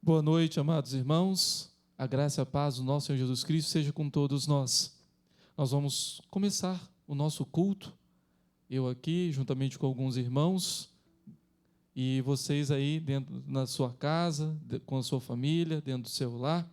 Boa noite, amados irmãos. A graça e a paz do nosso Senhor Jesus Cristo seja com todos nós. Nós vamos começar o nosso culto, eu aqui, juntamente com alguns irmãos, e vocês aí dentro na sua casa, com a sua família, dentro do seu lar.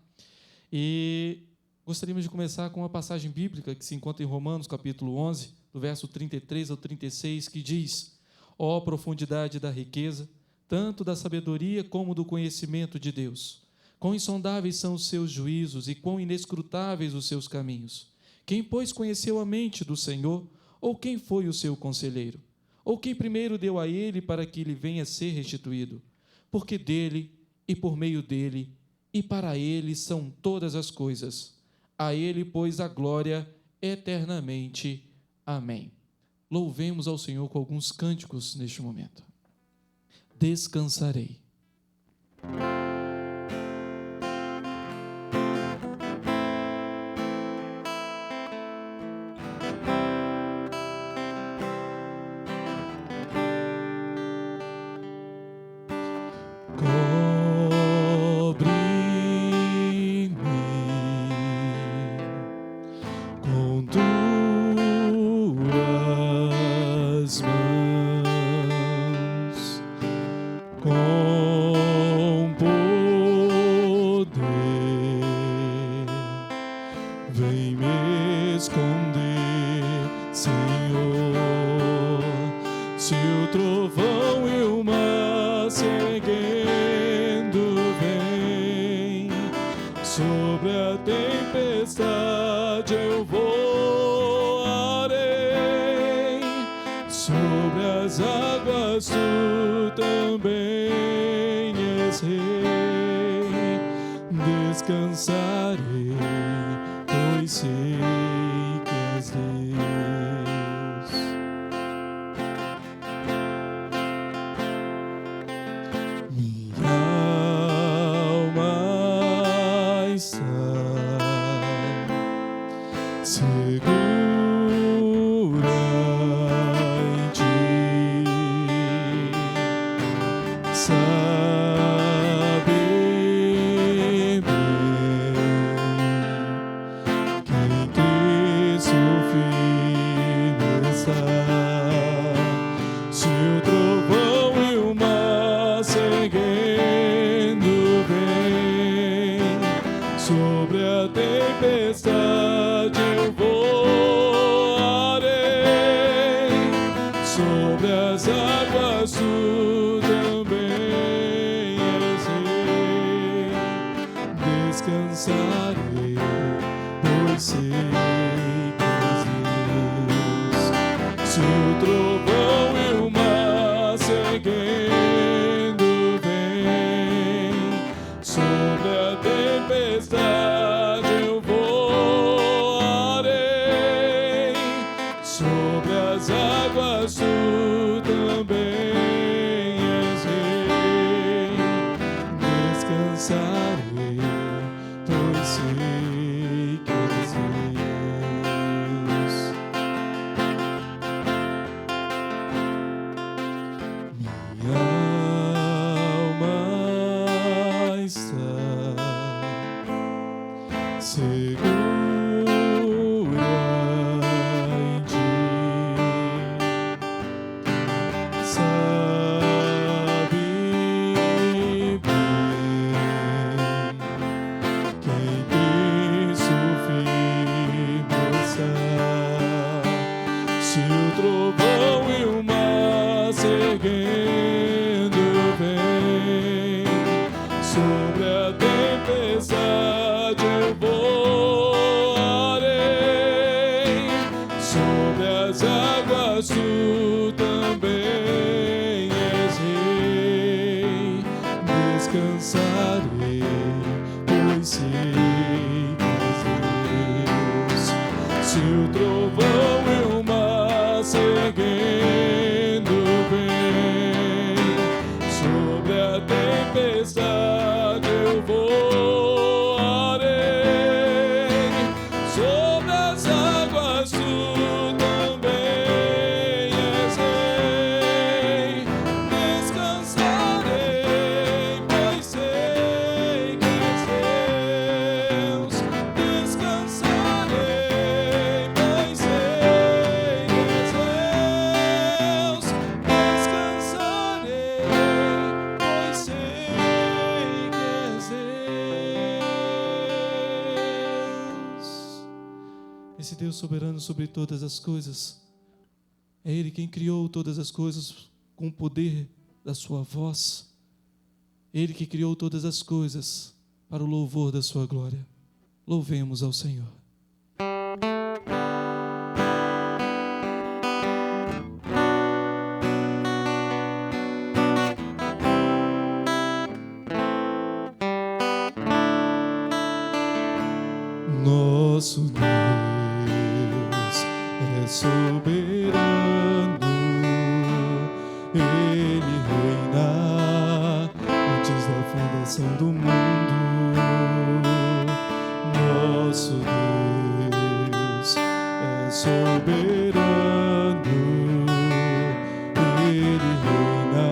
E gostaríamos de começar com uma passagem bíblica que se encontra em Romanos, capítulo 11, do verso 33 ao 36, que diz: ó profundidade da riqueza, tanto da sabedoria como do conhecimento de Deus. Quão insondáveis são os seus juízos e quão inescrutáveis os seus caminhos. Quem, pois, conheceu a mente do Senhor? Ou quem foi o seu conselheiro? Ou quem primeiro deu a ele para que lhe venha a ser restituído? Porque dele, e por meio dele, e para ele são todas as coisas. A ele, pois, a glória eternamente. Amém. Louvemos ao Senhor com alguns cânticos neste momento. Descansarei. Descansarei, pois sei que és Deus. Minha alma está segura em ti. Descansarei, pois sei que és Deus. Se o trovão e o mar seguindo vem, sobre a tempestade eu voarei, sobre as águas tu também és rei. Descansarei, pois sei que és Deus. Minha alma está segura em ti. Sabe bem quem Cristo firmeza. Se o trovão e o mar seguindo vem, sobre a tempestade eu voarei, sobre as águas tu também és rei. Descansarei, pois sei que és Deus. Se o trovão e o mar seguindo vem, sobre a tempestade eu voarei, sobre as águas tu também és rei. Descansarei, pois sei esse Deus soberano sobre todas as coisas. É Ele quem criou todas as coisas com o poder da sua voz. Ele que criou todas as coisas para o louvor da sua glória. Louvemos ao Senhor. Nosso Deus é soberano, Ele reina antes da fundação do mundo. Nosso Deus é soberano, Ele reina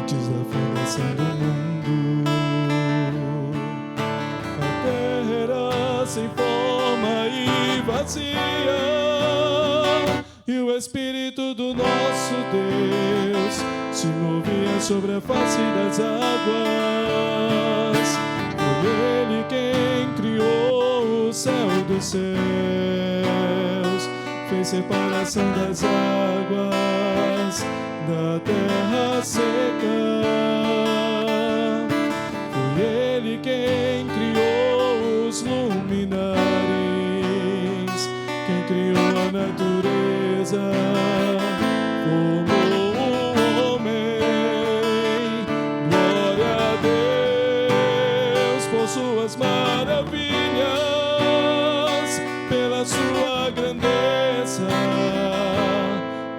antes da fundação do mundo. Sem forma e vazia, e o Espírito do nosso Deus se movia sobre a face das águas. Foi Ele quem criou o céu dos céus, fez separação das águas da terra seca. Foi Ele quem criou os luminares, quem criou a natureza, formou o homem. Glória a Deus por suas maravilhas, pela sua grandeza.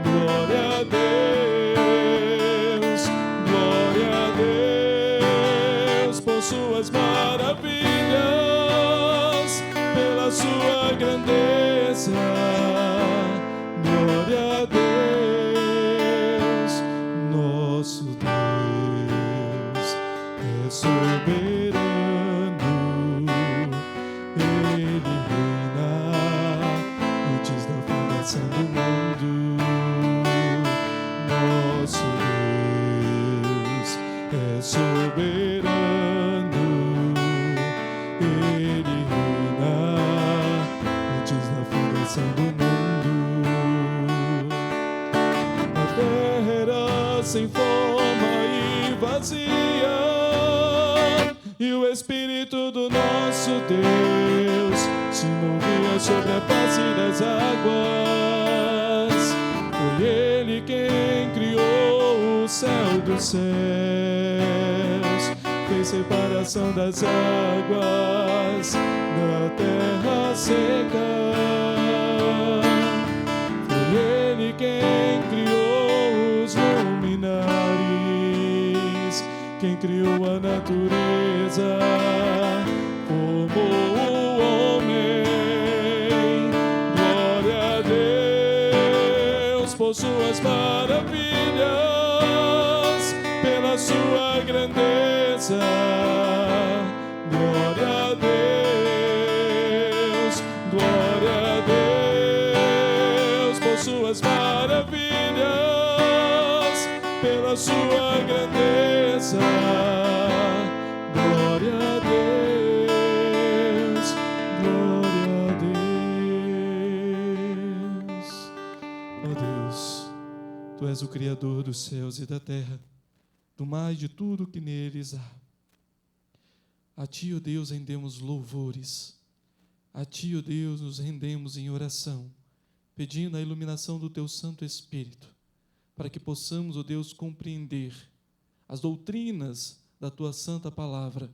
Glória a Deus, glória a Deus por suas maravilhas, pela sua grandeza. Glória a Deus. Nosso Deus é soberano, Ele reina antes da fundação do mundo. Nosso Deus é soberano, Ele reina antes da fundação do mundo. A terra era sem forma e vazia, e o Espírito do nosso Deus se movia sobre a face das águas. Foi Ele quem criou o céu dos céus, fez separação das águas da terra seca. Foi Ele quem criou os luminares, quem criou a natureza, formou o homem. Glória a Deus por suas maravilhas, pela sua grandeza. Glória a Deus, glória a Deus por suas maravilhas, pela sua grandeza. Glória a Deus, glória a Deus. Ó Deus, Tu és o Criador dos céus e da terra, do mar e de tudo que neles há. A Ti, ó Deus, rendemos louvores. A Ti, ó Deus, nos rendemos em oração, pedindo a iluminação do Teu Santo Espírito, para que possamos, ó Deus, compreender as doutrinas da Tua Santa Palavra,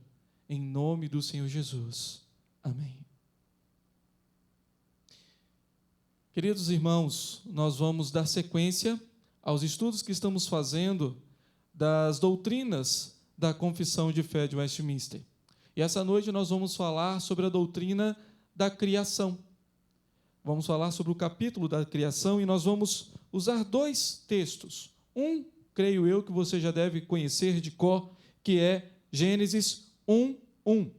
em nome do Senhor Jesus. Amém. Queridos irmãos, nós vamos dar sequência aos estudos que estamos fazendo das doutrinas da Confissão de Fé de Westminster. E essa noite nós vamos falar sobre a doutrina da criação. Vamos falar sobre o capítulo da criação e nós vamos usar dois textos. Um, creio eu, que você já deve conhecer de cor, que é Gênesis 1:1.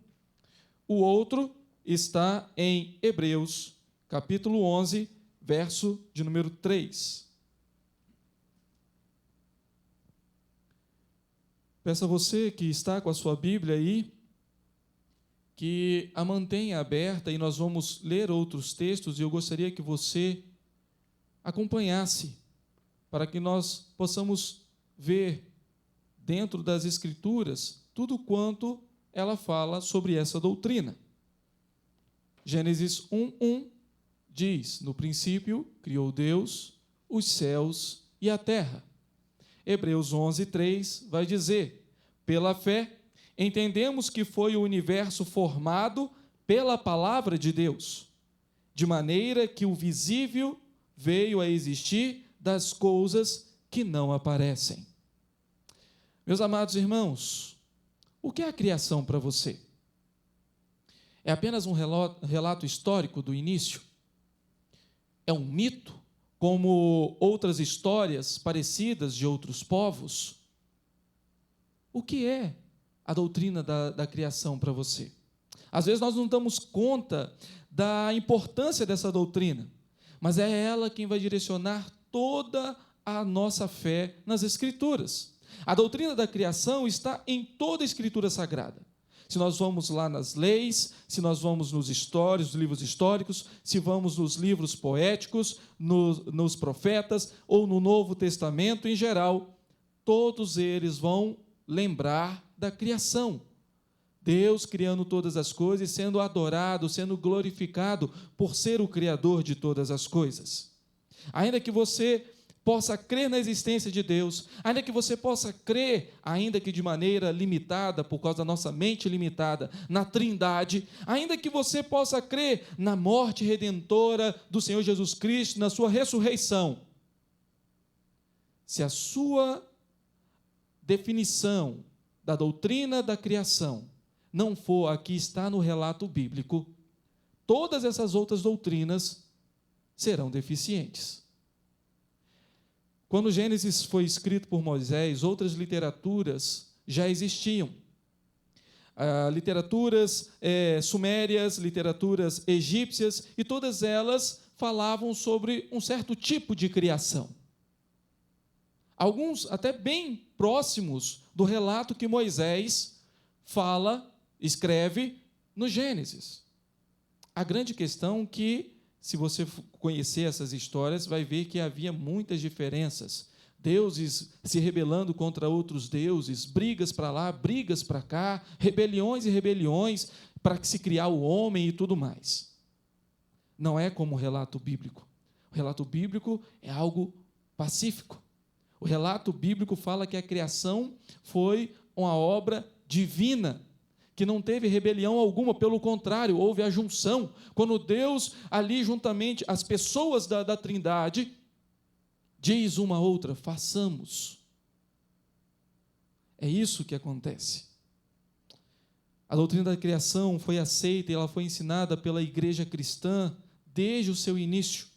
O outro está em Hebreus, capítulo 11, verso de número 3. Peço a você que está com a sua Bíblia aí, que a mantenha aberta e nós vamos ler outros textos, e eu gostaria que você acompanhasse, para que nós possamos ver dentro das Escrituras tudo quanto ela fala sobre essa doutrina. Gênesis 1:1 diz: no princípio criou Deus os céus e a terra. Hebreus 11:3 vai dizer: pela fé entendemos que foi o universo formado pela palavra de Deus, de maneira que o visível veio a existir das coisas que não aparecem. Meus amados irmãos, o que é a criação para você? É apenas um relato histórico do início? É um mito, como outras histórias parecidas de outros povos? O que é a doutrina da criação para você? Às vezes nós não damos conta da importância dessa doutrina, mas é ela quem vai direcionar toda a nossa fé nas Escrituras. A doutrina da criação está em toda a Escritura Sagrada. Se nós vamos lá nas leis, se nós vamos nos livros históricos, se vamos nos livros poéticos, nos profetas ou no Novo Testamento em geral, todos eles vão lembrar da criação. Deus criando todas as coisas, sendo adorado, sendo glorificado por ser o Criador de todas as coisas. Ainda que você possa crer na existência de Deus, ainda que você possa crer, ainda que de maneira limitada, por causa da nossa mente limitada, na Trindade, ainda que você possa crer na morte redentora do Senhor Jesus Cristo, na sua ressurreição, se a sua definição da doutrina da criação não for a que está no relato bíblico, todas essas outras doutrinas serão deficientes. Quando Gênesis foi escrito por Moisés, outras literaturas já existiam. Literaturas sumérias, literaturas egípcias, e todas elas falavam sobre um certo tipo de criação. Alguns até bem próximos do relato que Moisés escreve no Gênesis. A grande questão é que, se você conhecer essas histórias, vai ver que havia muitas diferenças. Deuses se rebelando contra outros deuses, brigas para lá, brigas para cá, rebeliões e rebeliões para se criar o homem e tudo mais. Não é como o relato bíblico. O relato bíblico é algo pacífico. O relato bíblico fala que a criação foi uma obra divina, que não teve rebelião alguma, pelo contrário, houve a junção. Quando Deus, ali juntamente, as pessoas da Trindade, diz uma a outra: façamos. É isso que acontece. A doutrina da criação foi aceita e ela foi ensinada pela igreja cristã desde o seu início.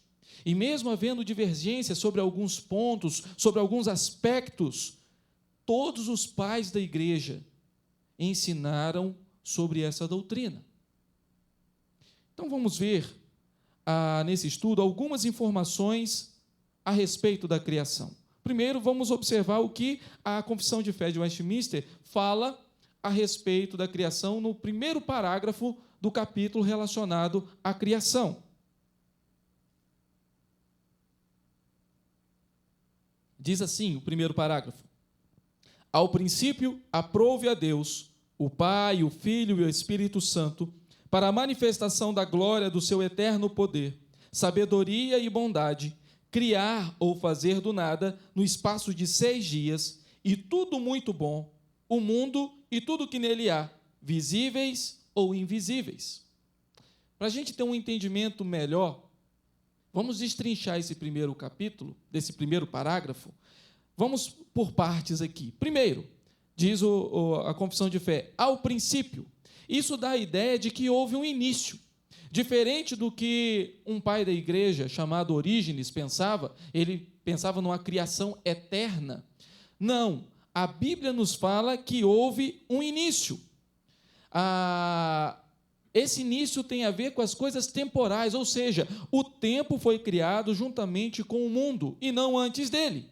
E mesmo havendo divergência sobre alguns pontos, sobre alguns aspectos, todos os pais da igreja ensinaram sobre essa doutrina. Então vamos ver, nesse estudo, algumas informações a respeito da criação. Primeiro, vamos observar o que a Confissão de Fé de Westminster fala a respeito da criação no primeiro parágrafo do capítulo relacionado à criação. Diz assim o primeiro parágrafo: ao princípio, aprouve a Deus, o Pai, o Filho e o Espírito Santo, para a manifestação da glória do seu eterno poder, sabedoria e bondade, criar ou fazer do nada, no espaço de 6 dias, e tudo muito bom, o mundo e tudo que nele há, visíveis ou invisíveis. Para a gente ter um entendimento melhor, vamos destrinchar esse primeiro capítulo, desse primeiro parágrafo. Vamos por partes aqui. Primeiro, diz a Confissão de Fé, ao princípio. Isso dá a ideia de que houve um início. Diferente do que um pai da igreja, chamado Orígenes, pensava, ele pensava numa criação eterna. Não, a Bíblia nos fala que houve um início. Esse início tem a ver com as coisas temporais, ou seja, o tempo foi criado juntamente com o mundo, e não antes dele.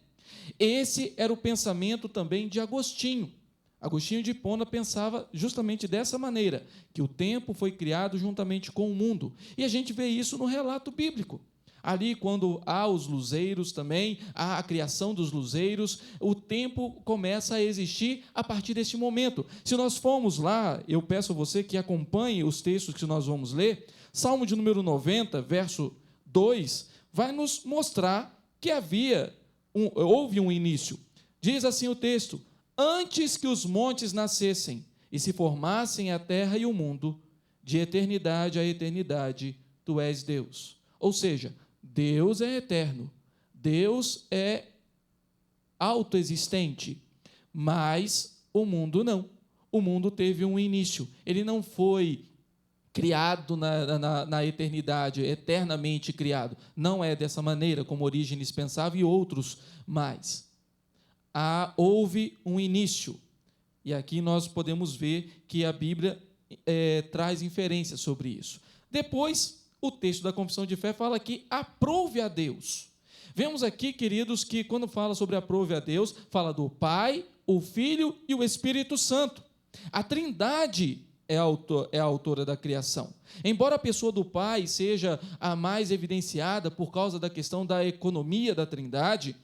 Esse era o pensamento também de Agostinho. Agostinho de Hipona pensava justamente dessa maneira, que o tempo foi criado juntamente com o mundo. E a gente vê isso no relato bíblico. Ali, quando há os luzeiros também, há a criação dos luzeiros, o tempo começa a existir a partir deste momento. Se nós formos lá, eu peço a você que acompanhe os textos que nós vamos ler, Salmo de número 90, verso 2, vai nos mostrar que houve um início. Diz assim o texto: antes que os montes nascessem e se formassem a terra e o mundo, de eternidade a eternidade, tu és Deus. Ou seja, Deus é eterno, Deus é autoexistente, mas o mundo não. O mundo teve um início, ele não foi criado na eternidade, eternamente criado. Não é dessa maneira como Orígenes pensava e outros mais. Houve um início, e aqui nós podemos ver que a Bíblia traz inferências sobre isso. Depois, o texto da Confissão de Fé fala que aprove a Deus. Vemos aqui, queridos, que quando fala sobre aprove a Deus, fala do Pai, o Filho e o Espírito Santo. A Trindade é a autora da criação. Embora a pessoa do Pai seja a mais evidenciada por causa da questão da economia da Trindade,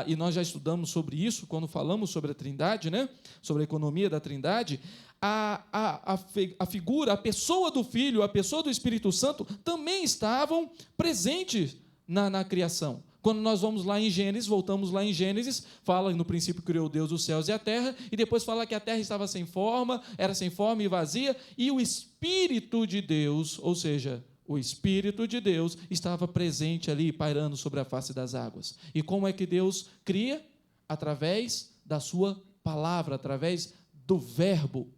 e nós já estudamos sobre isso quando falamos sobre a Trindade, né? Sobre a economia da Trindade, a figura, a pessoa do Filho, a pessoa do Espírito Santo também estavam presentes na criação. Quando nós vamos lá em Gênesis, voltamos lá em Gênesis, fala no princípio criou Deus os céus e a terra, e depois fala que a terra estava sem forma, era sem forma e vazia, e o Espírito de Deus, ou seja, o Espírito de Deus estava presente ali, pairando sobre a face das águas. E como é que Deus cria? Através da sua palavra, através do Verbo,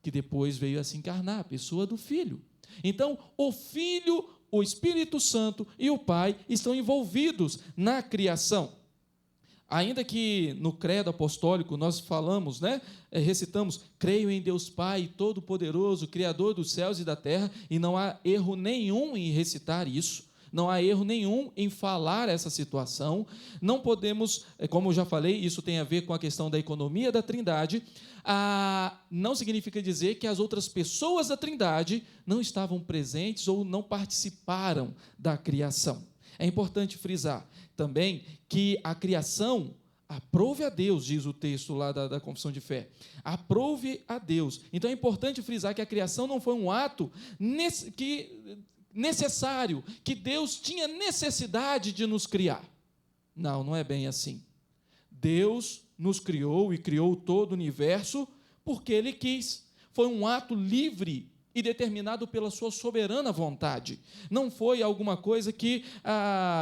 que depois veio a se encarnar, a pessoa do Filho. Então, o Filho, o Espírito Santo e o Pai estão envolvidos na criação. Ainda que no credo apostólico nós falamos, recitamos, creio em Deus Pai Todo-Poderoso, Criador dos céus e da terra, e não há erro nenhum em recitar isso, não há erro nenhum em falar essa situação. Não podemos, como eu já falei, isso tem a ver com a questão da economia da Trindade, não significa dizer que as outras pessoas da Trindade não estavam presentes ou não participaram da criação. É importante frisar também que a criação aprove a Deus, diz o texto lá da Confissão de Fé. Aprove a Deus. Então é importante frisar que a criação não foi um ato necessário, que Deus tinha necessidade de nos criar. Não é bem assim. Deus nos criou e criou todo o universo porque Ele quis. Foi um ato livre e determinado pela sua soberana vontade. Não foi alguma coisa que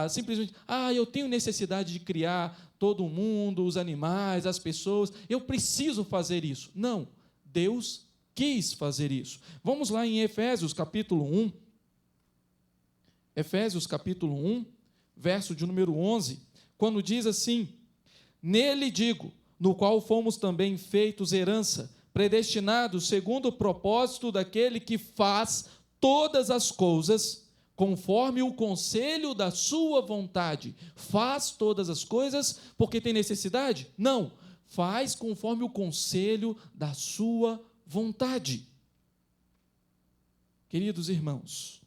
simplesmente, eu tenho necessidade de criar todo o mundo, os animais, as pessoas, eu preciso fazer isso. Não, Deus quis fazer isso. Vamos lá em Efésios capítulo 1. Efésios capítulo 1, verso de número 11, quando diz assim: nele digo, no qual fomos também feitos herança, predestinados segundo o propósito daquele que faz todas as coisas conforme o conselho da sua vontade. Faz todas as coisas porque tem necessidade? Não, faz conforme o conselho da sua vontade. Queridos irmãos,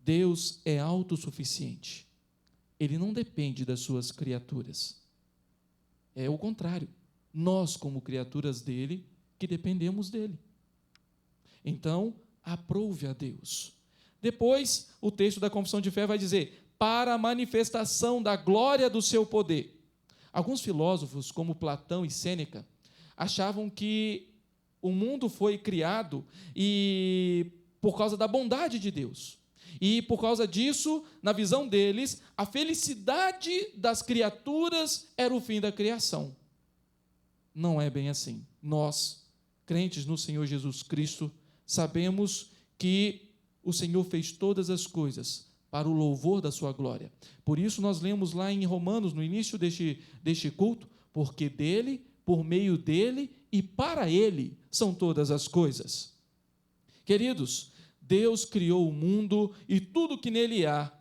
Deus é autossuficiente. Ele não depende das suas criaturas. É o contrário. Nós, como criaturas dele, que dependemos dele. Então, aprove a Deus. Depois, o texto da Confissão de Fé vai dizer, para a manifestação da glória do seu poder. Alguns filósofos, como Platão e Sêneca, achavam que o mundo foi criado por causa da bondade de Deus. E, por causa disso, na visão deles, a felicidade das criaturas era o fim da criação. Não é bem assim. Nós, crentes no Senhor Jesus Cristo, sabemos que o Senhor fez todas as coisas para o louvor da sua glória. Por isso, nós lemos lá em Romanos, no início deste culto, porque dele, por meio dele e para ele são todas as coisas. Queridos, Deus criou o mundo e tudo que nele há,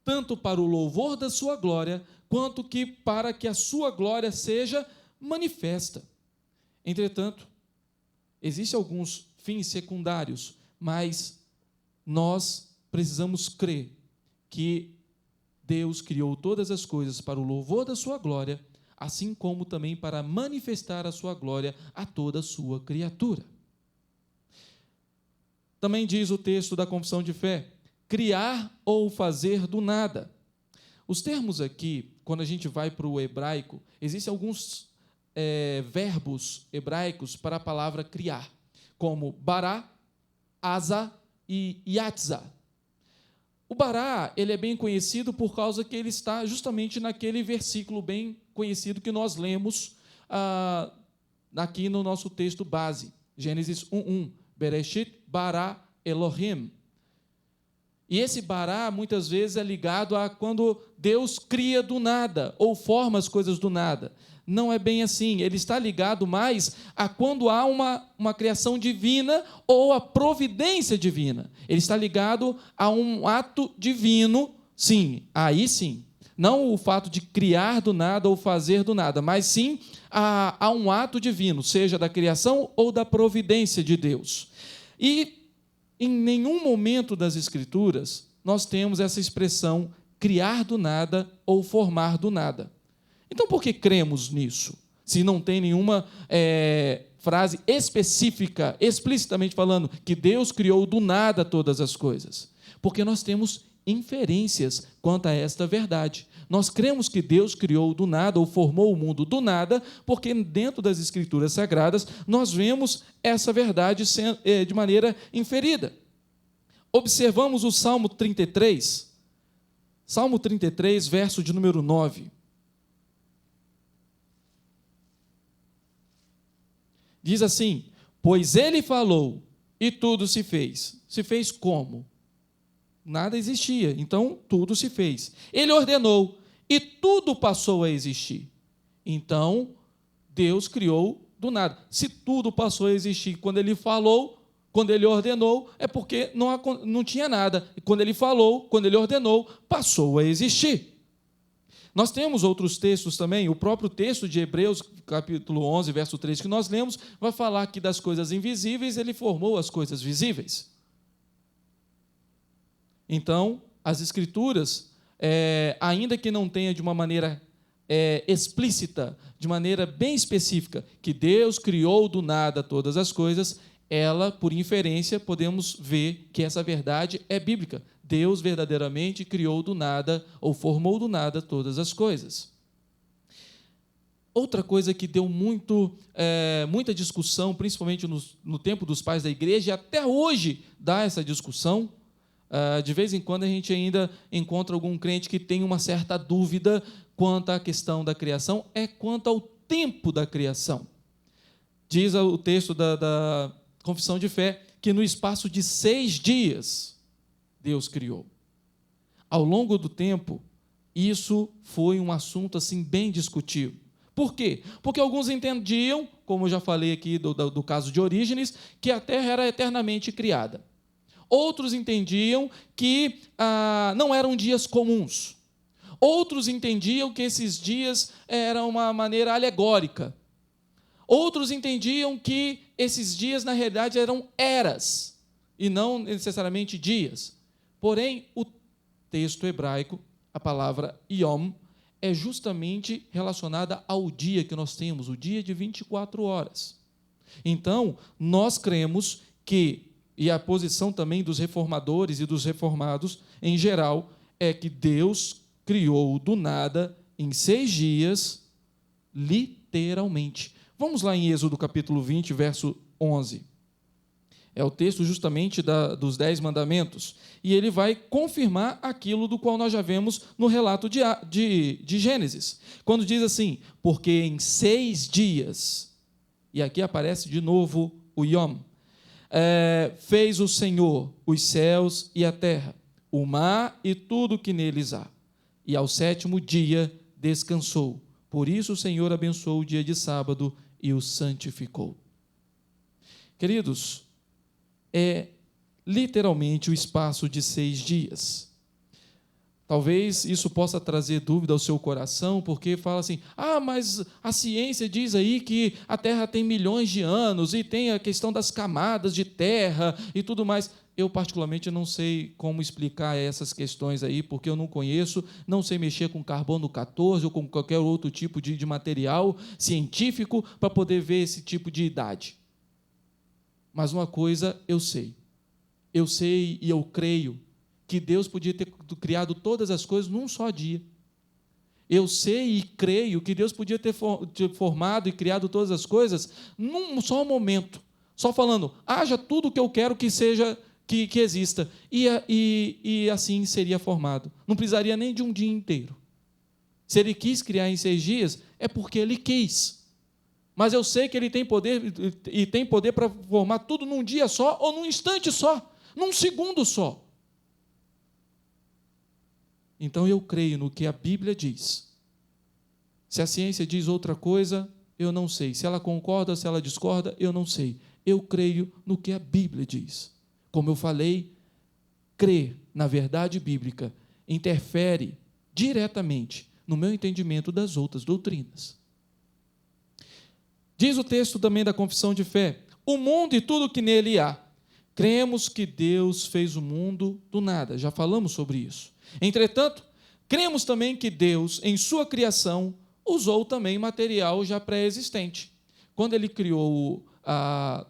tanto para o louvor da sua glória, quanto que para que a sua glória seja manifesta. Entretanto, existem alguns fins secundários, mas nós precisamos crer que Deus criou todas as coisas para o louvor da sua glória, assim como também para manifestar a sua glória a toda a sua criatura. Também diz o texto da confissão de fé, criar ou fazer do nada. Os termos aqui, quando a gente vai para o hebraico, existem alguns verbos hebraicos para a palavra criar, como bará, asa e yatzá. O bará, ele é bem conhecido por causa que ele está justamente naquele versículo bem conhecido que nós lemos aqui no nosso texto base, Gênesis 1:1, Bereshit bara Elohim. E esse bará, muitas vezes, é ligado a quando Deus cria do nada, ou forma as coisas do nada. Não é bem assim, ele está ligado mais a quando há uma criação divina ou a providência divina. Ele está ligado a um ato divino, sim, aí sim. Não o fato de criar do nada ou fazer do nada, mas sim a um ato divino, seja da criação ou da providência de Deus. E em nenhum momento das Escrituras nós temos essa expressão criar do nada ou formar do nada. Então, por que cremos nisso? Se não tem nenhuma frase específica, explicitamente falando, que Deus criou do nada todas as coisas. Porque nós temos inferências quanto a esta verdade. Nós cremos que Deus criou do nada ou formou o mundo do nada, porque dentro das Escrituras Sagradas nós vemos essa verdade de maneira inferida. Observamos o Salmo 33, verso de número 9. Diz assim, pois ele falou e tudo se fez. Se fez como? Nada existia, então tudo se fez. Ele ordenou e tudo passou a existir. Então, Deus criou do nada. Se tudo passou a existir quando ele falou, quando ele ordenou, é porque não tinha nada. E quando ele falou, quando ele ordenou, passou a existir. Nós temos outros textos também, o próprio texto de Hebreus, capítulo 11, verso 3, que nós lemos, vai falar que das coisas invisíveis ele formou as coisas visíveis. Então, as Escrituras, ainda que não tenha de uma maneira explícita, de maneira bem específica, que Deus criou do nada todas as coisas, ela, por inferência, podemos ver que essa verdade é bíblica. Deus verdadeiramente criou do nada, ou formou do nada todas as coisas. Outra coisa que deu muita discussão, principalmente no tempo dos pais da igreja, e até hoje dá essa discussão, de vez em quando a gente ainda encontra algum crente que tem uma certa dúvida quanto à questão da criação, é quanto ao tempo da criação. Diz o texto da Confissão de Fé que no espaço de 6 dias Deus criou. Ao longo do tempo, isso foi um assunto assim bem discutido. Por quê? Porque alguns entendiam, como eu já falei aqui do caso de Orígenes, que a Terra era eternamente criada. Outros entendiam que não eram dias comuns. Outros entendiam que esses dias eram uma maneira alegórica. Outros entendiam que esses dias, na realidade, eram eras, e não necessariamente dias. Porém, o texto hebraico, a palavra yom, é justamente relacionada ao dia que nós temos, o dia de 24 horas. Então, nós cremos que, e a posição também dos reformadores e dos reformados em geral, é que Deus criou do nada em 6 dias, literalmente. Vamos lá em Êxodo capítulo 20, verso 11. É o texto justamente dos 10 mandamentos. E ele vai confirmar aquilo do qual nós já vemos no relato de Gênesis. Quando diz assim, porque em 6 dias, e aqui aparece de novo o Yom, fez o Senhor os céus e a terra, o mar e tudo que neles há. E ao 7º dia descansou. Por isso o Senhor abençoou o dia de sábado e o santificou. Queridos, é literalmente o espaço de 6 dias. Talvez isso possa trazer dúvida ao seu coração, porque fala assim, mas a ciência diz aí que a Terra tem milhões de anos, e tem a questão das camadas de terra e tudo mais. Eu, particularmente, não sei como explicar essas questões aí, porque eu não conheço, não sei mexer com carbono 14 ou com qualquer outro tipo de material científico para poder ver esse tipo de idade. Mas uma coisa eu sei e eu creio que Deus podia ter criado todas as coisas num só dia. Eu sei e creio que Deus podia ter formado e criado todas as coisas num só momento, só falando, haja tudo o que eu quero que seja, que exista, e assim seria formado. Não precisaria nem de um dia inteiro. Se Ele quis criar em 6 dias, é porque Ele quis. Mas eu sei que Ele tem poder, e tem poder para formar tudo num dia só, ou num instante só, num segundo só. Então, eu creio no que a Bíblia diz. Se a ciência diz outra coisa, eu não sei. Se ela concorda, se ela discorda, eu não sei. Eu creio no que a Bíblia diz. Como eu falei, crer na verdade bíblica interfere diretamente no meu entendimento das outras doutrinas. Diz o texto também da confissão de fé, o mundo e tudo que nele há. Cremos que Deus fez o mundo do nada. Já falamos sobre isso. Entretanto, cremos também que Deus, em sua criação, usou também material já pré-existente. Quando Ele criou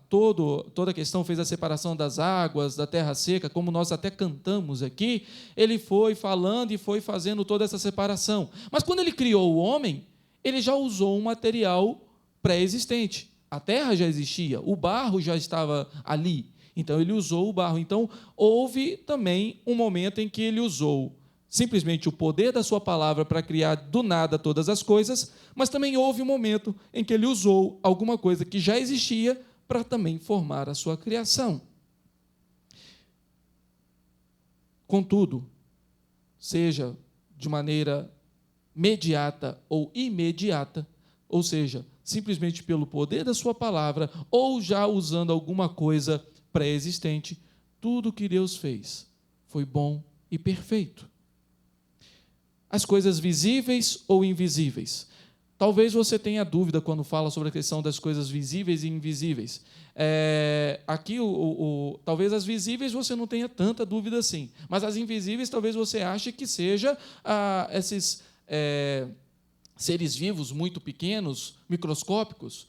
toda a questão, fez a separação das águas, da terra seca, como nós até cantamos aqui, Ele foi falando e foi fazendo toda essa separação. Mas quando Ele criou o homem, Ele já usou um material pré-existente. A terra já existia, o barro já estava ali. Então, Ele usou o barro. Então, houve também um momento em que Ele usou simplesmente o poder da sua palavra para criar do nada todas as coisas, mas também houve um momento em que Ele usou alguma coisa que já existia para também formar a sua criação. Contudo, seja de maneira mediata ou imediata, ou seja, simplesmente pelo poder da sua palavra, ou já usando alguma coisa pré-existente, tudo que Deus fez foi bom e perfeito. As coisas visíveis ou invisíveis. Talvez você tenha dúvida quando fala sobre a questão das coisas visíveis e invisíveis. Aqui, talvez as visíveis você não tenha tanta dúvida assim, mas as invisíveis talvez você ache que seja esses seres vivos muito pequenos, microscópicos,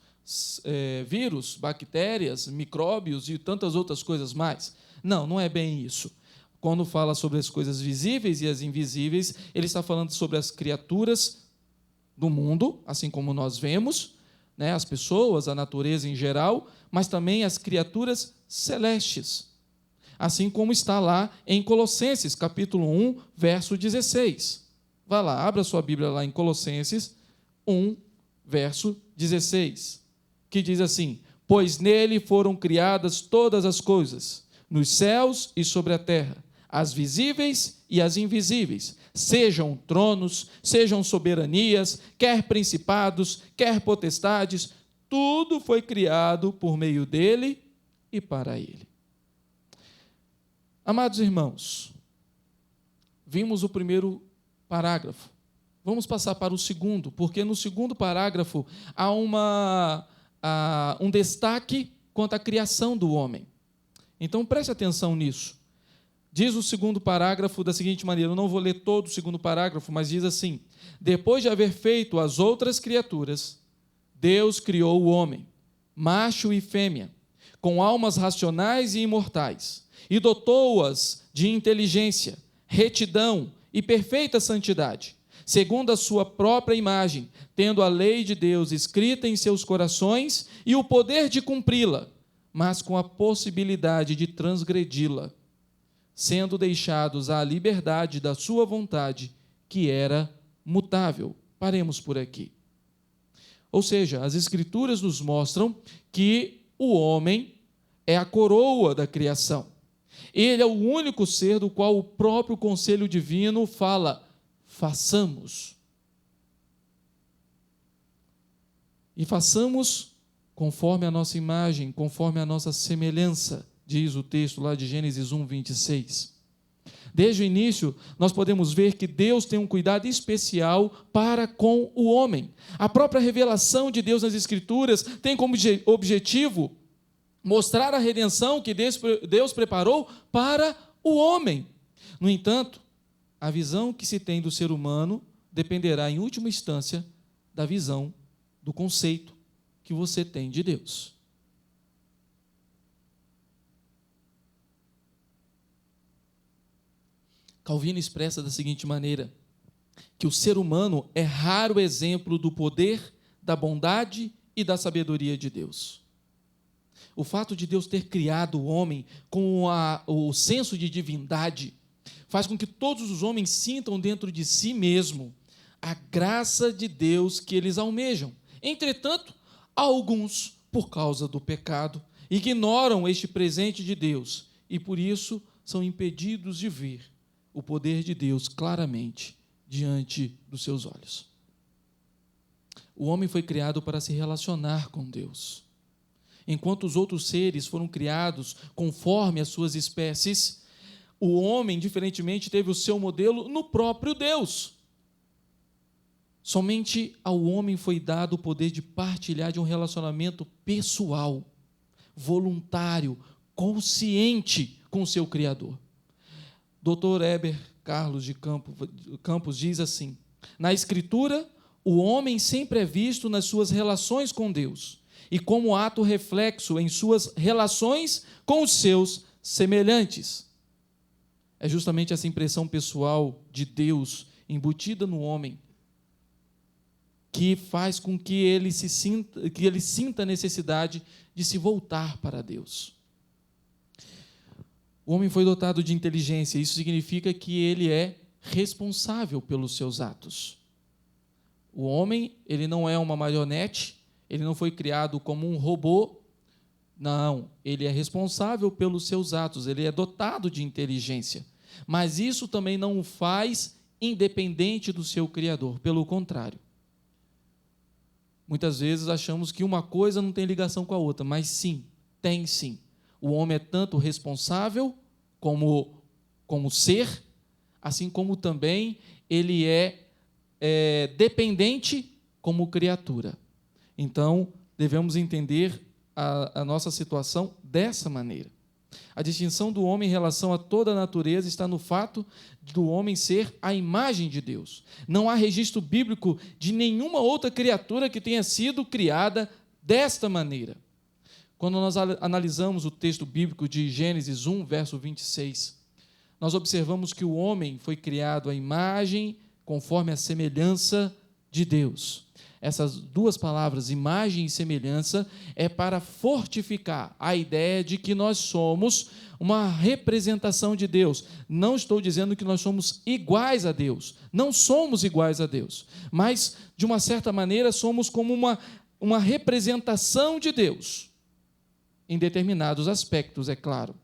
vírus, bactérias, micróbios e tantas outras coisas mais. Não é bem isso. Quando fala sobre as coisas visíveis e as invisíveis, ele está falando sobre as criaturas do mundo, assim como nós vemos, né, as pessoas, a natureza em geral, mas também as criaturas celestes, assim como está lá em Colossenses, capítulo 1, verso 16. Vá lá, abra sua Bíblia lá em Colossenses 1, verso 16, que diz assim, pois nele foram criadas todas as coisas, nos céus e sobre a terra, as visíveis e as invisíveis, sejam tronos, sejam soberanias, quer principados, quer potestades, tudo foi criado por meio dele e para ele. Amados irmãos, vimos o primeiro parágrafo. Vamos passar para o segundo, porque no segundo parágrafo há um destaque quanto à criação do homem. Então, preste atenção nisso. Diz o segundo parágrafo da seguinte maneira, eu não vou ler todo o segundo parágrafo, mas diz assim, depois de haver feito as outras criaturas, Deus criou o homem, macho e fêmea, com almas racionais e imortais, e dotou-as de inteligência, retidão e perfeita santidade, segundo a sua própria imagem, tendo a lei de Deus escrita em seus corações e o poder de cumpri-la, mas com a possibilidade de transgredi-la, sendo deixados à liberdade da sua vontade, que era mutável. Paremos por aqui. Ou seja, as Escrituras nos mostram que o homem é a coroa da criação. Ele é o único ser do qual o próprio conselho divino fala, façamos. E façamos conforme a nossa imagem, conforme a nossa semelhança, diz o texto lá de Gênesis 1, 26. Desde o início, nós podemos ver que Deus tem um cuidado especial para com o homem. A própria revelação de Deus nas Escrituras tem como objetivo mostrar a redenção que Deus preparou para o homem. No entanto, a visão que se tem do ser humano dependerá, em última instância, da visão, do conceito que você tem de Deus. Calvino expressa da seguinte maneira, que o ser humano é raro exemplo do poder, da bondade e da sabedoria de Deus. O fato de Deus ter criado o homem com o senso de divindade faz com que todos os homens sintam dentro de si mesmo a graça de Deus que eles almejam. Entretanto, alguns, por causa do pecado, ignoram este presente de Deus e, por isso, são impedidos de ver o poder de Deus claramente diante dos seus olhos. O homem foi criado para se relacionar com Deus. Enquanto os outros seres foram criados conforme as suas espécies, o homem, diferentemente, teve o seu modelo no próprio Deus. Somente ao homem foi dado o poder de partilhar de um relacionamento pessoal, voluntário, consciente com o seu Criador. Dr. Heber Carlos de Campos diz assim: na Escritura, o homem sempre é visto nas suas relações com Deus e como ato reflexo em suas relações com os seus semelhantes. É justamente essa impressão pessoal de Deus embutida no homem que faz com que ele sinta a necessidade de se voltar para Deus. O homem foi dotado de inteligência, isso significa que ele é responsável pelos seus atos. O homem, ele não é uma marionete, ele não foi criado como um robô, não, ele é responsável pelos seus atos, ele é dotado de inteligência, mas isso também não o faz independente do seu Criador, pelo contrário. Muitas vezes achamos que uma coisa não tem ligação com a outra, mas sim, tem sim. O homem é tanto responsável como ser, assim como também ele é dependente como criatura. Então, devemos entender a nossa situação dessa maneira. A distinção do homem em relação a toda a natureza está no fato do homem ser a imagem de Deus. Não há registro bíblico de nenhuma outra criatura que tenha sido criada desta maneira. Quando nós analisamos o texto bíblico de Gênesis 1, verso 26, nós observamos que o homem foi criado à imagem, conforme a semelhança de Deus. Essas duas palavras, imagem e semelhança, é para fortificar a ideia de que nós somos uma representação de Deus. Não estou dizendo que nós somos iguais a Deus, não somos iguais a Deus, mas, de uma certa maneira, somos como uma representação de Deus, em determinados aspectos, é claro,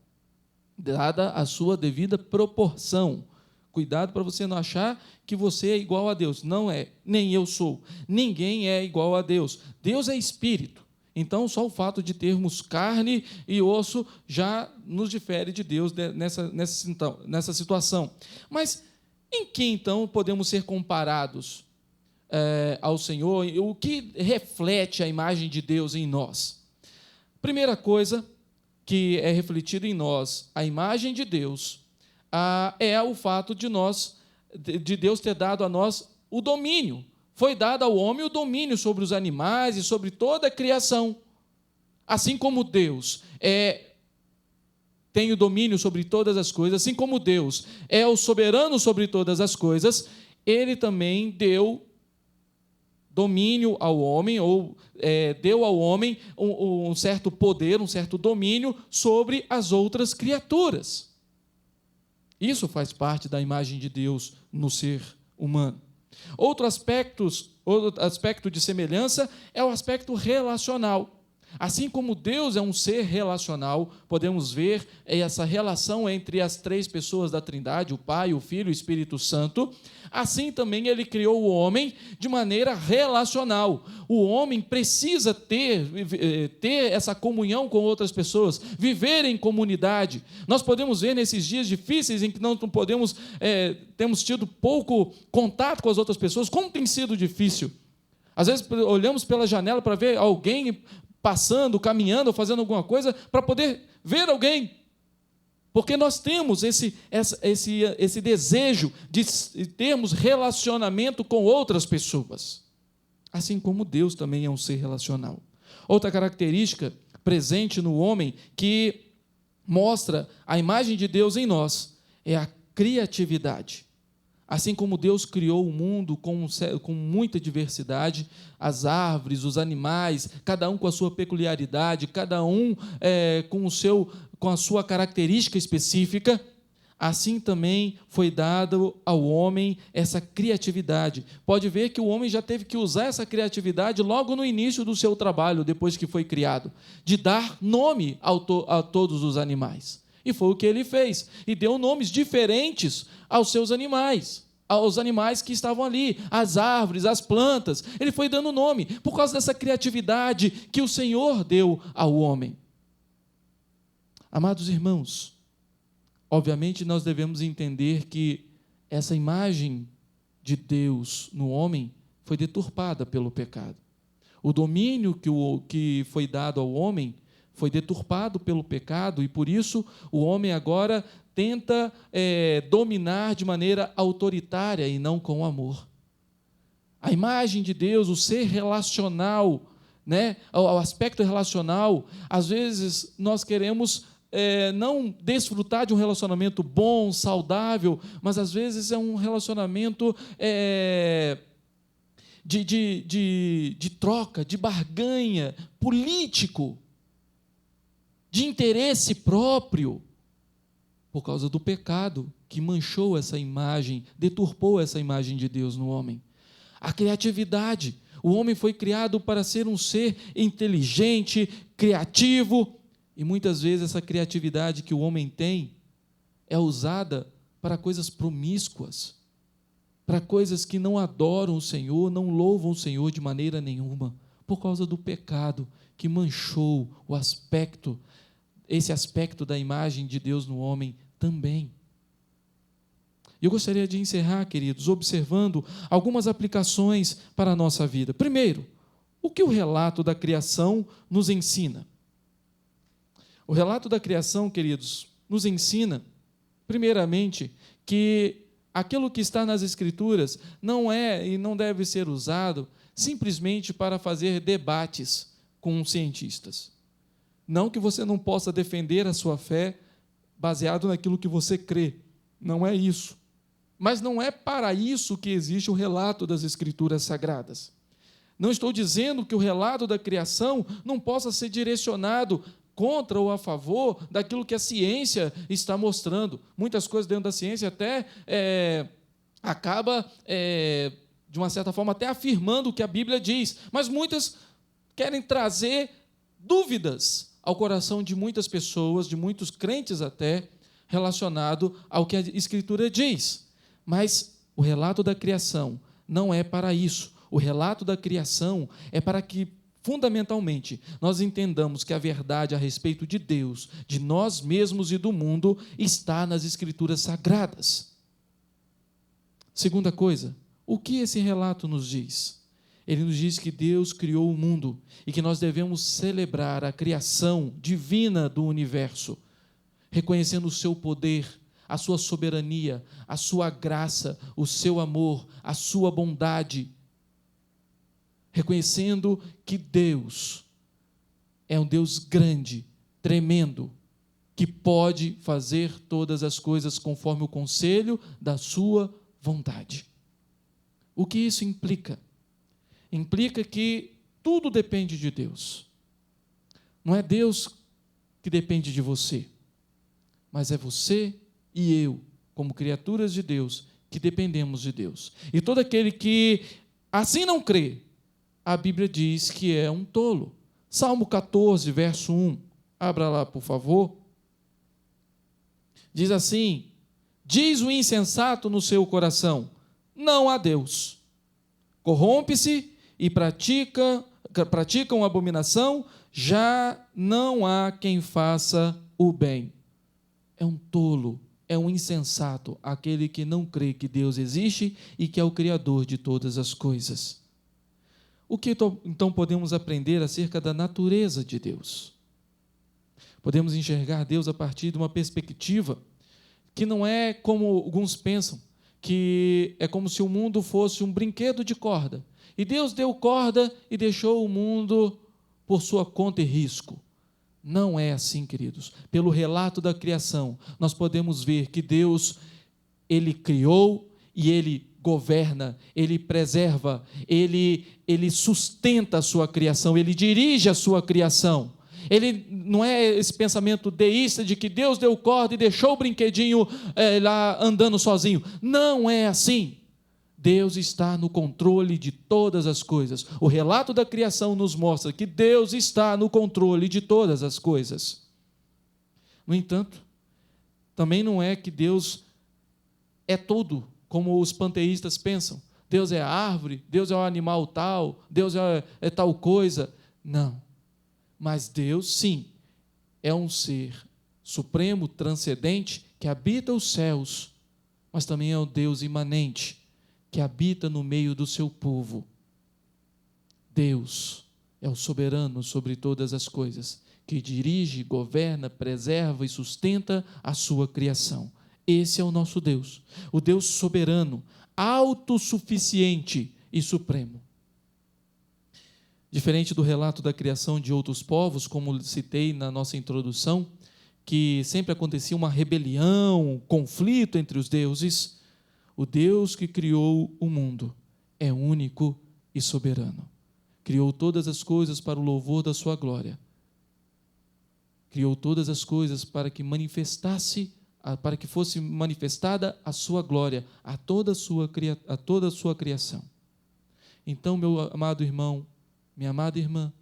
dada a sua devida proporção. Cuidado para você não achar que você é igual a Deus. Não é, nem eu sou. Ninguém é igual a Deus. Deus é espírito. Então, só o fato de termos carne e osso já nos difere de Deus nessa situação. Mas em que, então, podemos ser comparados ao Senhor? O que reflete a imagem de Deus em nós? Primeira coisa que é refletida em nós, a imagem de Deus, é o fato de Deus ter dado a nós o domínio. Foi dado ao homem o domínio sobre os animais e sobre toda a criação. Assim como Deus tem o domínio sobre todas as coisas, assim como Deus é o soberano sobre todas as coisas, Ele também deu domínio ao homem, ou deu ao homem um certo poder, um certo domínio sobre as outras criaturas. Isso faz parte da imagem de Deus no ser humano. Outro aspecto de semelhança é o aspecto relacional. Assim como Deus é um ser relacional, podemos ver essa relação entre as três pessoas da Trindade, o Pai, o Filho e o Espírito Santo, assim também Ele criou o homem de maneira relacional. O homem precisa ter essa comunhão com outras pessoas, viver em comunidade. Nós podemos ver nesses dias difíceis em que não podemos, temos tido pouco contato com as outras pessoas, como tem sido difícil. Às vezes olhamos pela janela para ver alguém passando, caminhando, fazendo alguma coisa, para poder ver alguém. Porque nós temos esse desejo de termos relacionamento com outras pessoas. Assim como Deus também é um ser relacional. Outra característica presente no homem que mostra a imagem de Deus em nós é a criatividade. Assim como Deus criou o mundo com muita diversidade, as árvores, os animais, cada um com a sua peculiaridade, cada um com a sua característica específica, assim também foi dado ao homem essa criatividade. Pode ver que o homem já teve que usar essa criatividade logo no início do seu trabalho, depois que foi criado, de dar nome a todos os animais. E foi o que ele fez. E deu nomes diferentes aos seus animais, aos animais que estavam ali, às árvores, às plantas. Ele foi dando nome, por causa dessa criatividade que o Senhor deu ao homem. Amados irmãos, obviamente nós devemos entender que essa imagem de Deus no homem foi deturpada pelo pecado. O domínio que foi dado ao homem foi deturpado pelo pecado e, por isso, o homem agora tenta dominar de maneira autoritária e não com amor. A imagem de Deus, o ser relacional, o aspecto relacional, às vezes nós queremos não desfrutar de um relacionamento bom, saudável, mas às vezes é um relacionamento de troca, de barganha, político, de interesse próprio, por causa do pecado que manchou essa imagem, deturpou essa imagem de Deus no homem. A criatividade. O homem foi criado para ser um ser inteligente, criativo, e muitas vezes essa criatividade que o homem tem é usada para coisas promíscuas, para coisas que não adoram o Senhor, não louvam o Senhor de maneira nenhuma, por causa do pecado que manchou esse aspecto da imagem de Deus no homem também. Eu gostaria de encerrar, queridos, observando algumas aplicações para a nossa vida. Primeiro, o que o relato da criação nos ensina? O relato da criação, queridos, nos ensina, primeiramente, que aquilo que está nas Escrituras não é e não deve ser usado simplesmente para fazer debates com cientistas. Não que você não possa defender a sua fé baseado naquilo que você crê. Não é isso. Mas não é para isso que existe o relato das Escrituras Sagradas. Não estou dizendo que o relato da criação não possa ser direcionado contra ou a favor daquilo que a ciência está mostrando. Muitas coisas dentro da ciência até acaba, de uma certa forma, até afirmando o que a Bíblia diz. Mas muitas querem trazer dúvidas ao coração de muitas pessoas, de muitos crentes até, relacionado ao que a Escritura diz. Mas o relato da criação não é para isso. O relato da criação é para que, fundamentalmente, nós entendamos que a verdade a respeito de Deus, de nós mesmos e do mundo, está nas Escrituras Sagradas. Segunda coisa, o que esse relato nos diz? Ele nos diz que Deus criou o mundo e que nós devemos celebrar a criação divina do universo, reconhecendo o seu poder, a sua soberania, a sua graça, o seu amor, a sua bondade, reconhecendo que Deus é um Deus grande, tremendo, que pode fazer todas as coisas conforme o conselho da sua vontade. O que isso implica? Implica que tudo depende de Deus. Não é Deus que depende de você, mas é você e eu, como criaturas de Deus, que dependemos de Deus. E todo aquele que assim não crê, a Bíblia diz que é um tolo. Salmo 14, verso 1. Abra lá, por favor. Diz assim: diz o insensato no seu coração: não há Deus. Corrompe-se e praticam abominação, já não há quem faça o bem. É um tolo, é um insensato, aquele que não crê que Deus existe e que é o Criador de todas as coisas. O que então podemos aprender acerca da natureza de Deus? Podemos enxergar Deus a partir de uma perspectiva que não é como alguns pensam, que é como se o mundo fosse um brinquedo de corda. E Deus deu corda e deixou o mundo por sua conta e risco. Não é assim, queridos. Pelo relato da criação, nós podemos ver que Deus, Ele criou e Ele governa, Ele preserva, Ele sustenta a sua criação, Ele dirige a sua criação. Ele não é esse pensamento deísta de que Deus deu corda e deixou o brinquedinho lá andando sozinho. Não é assim. Deus está no controle de todas as coisas. O relato da criação nos mostra que Deus está no controle de todas as coisas. No entanto, também não é que Deus é tudo, como os panteístas pensam. Deus é a árvore, Deus é o animal tal, Deus é tal coisa. Não. Mas Deus, sim, é um ser supremo, transcendente, que habita os céus, mas também é o Deus imanente, que habita no meio do seu povo. Deus é o soberano sobre todas as coisas, que dirige, governa, preserva e sustenta a sua criação. Esse é o nosso Deus, o Deus soberano, autossuficiente e supremo. Diferente do relato da criação de outros povos, como citei na nossa introdução, que sempre acontecia uma rebelião, um conflito entre os deuses, o Deus que criou o mundo é único e soberano. Criou todas as coisas para o louvor da sua glória. Criou todas as coisas para que fosse manifestada a sua glória a toda a sua criação. Então, meu amado irmão, minha amada irmã,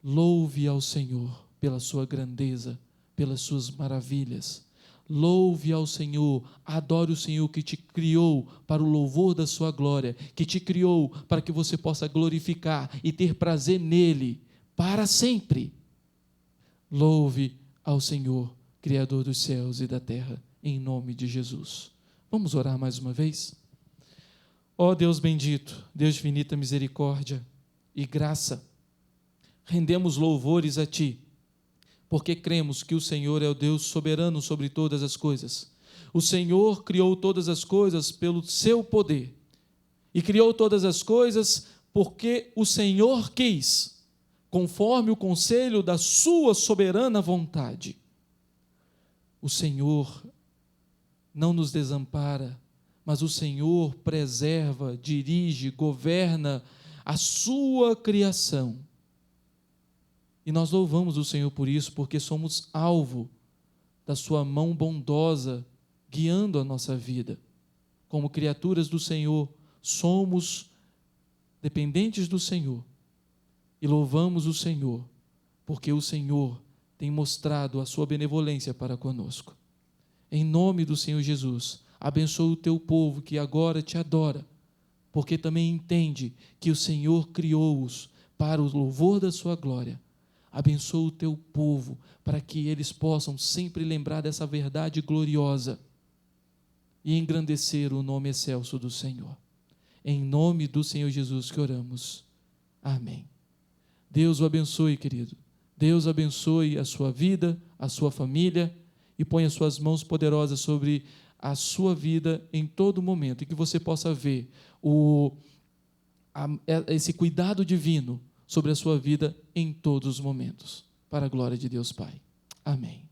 louve ao Senhor pela sua grandeza, pelas suas maravilhas. Louve ao Senhor, adore o Senhor que te criou para o louvor da sua glória, que te criou para que você possa glorificar e ter prazer nele para sempre. Louve ao Senhor, Criador dos céus e da terra, em nome de Jesus. Vamos orar mais uma vez? Ó Deus bendito, Deus de infinita misericórdia e graça, rendemos louvores a Ti, porque cremos que o Senhor é o Deus soberano sobre todas as coisas. O Senhor criou todas as coisas pelo seu poder, e criou todas as coisas porque o Senhor quis, conforme o conselho da sua soberana vontade. O Senhor não nos desampara, mas o Senhor preserva, dirige, governa a sua criação. E nós louvamos o Senhor por isso, porque somos alvo da sua mão bondosa, guiando a nossa vida. Como criaturas do Senhor, somos dependentes do Senhor. E louvamos o Senhor, porque o Senhor tem mostrado a sua benevolência para conosco. Em nome do Senhor Jesus, abençoa o teu povo que agora te adora, porque também entende que o Senhor criou-os para o louvor da sua glória. Abençoa o teu povo, para que eles possam sempre lembrar dessa verdade gloriosa e engrandecer o nome excelso do Senhor. Em nome do Senhor Jesus que oramos. Amém. Deus o abençoe, querido. Deus abençoe a sua vida, a sua família, e ponha suas mãos poderosas sobre a sua vida em todo momento, e que você possa ver esse cuidado divino sobre a sua vida em todos os momentos, para a glória de Deus Pai. Amém.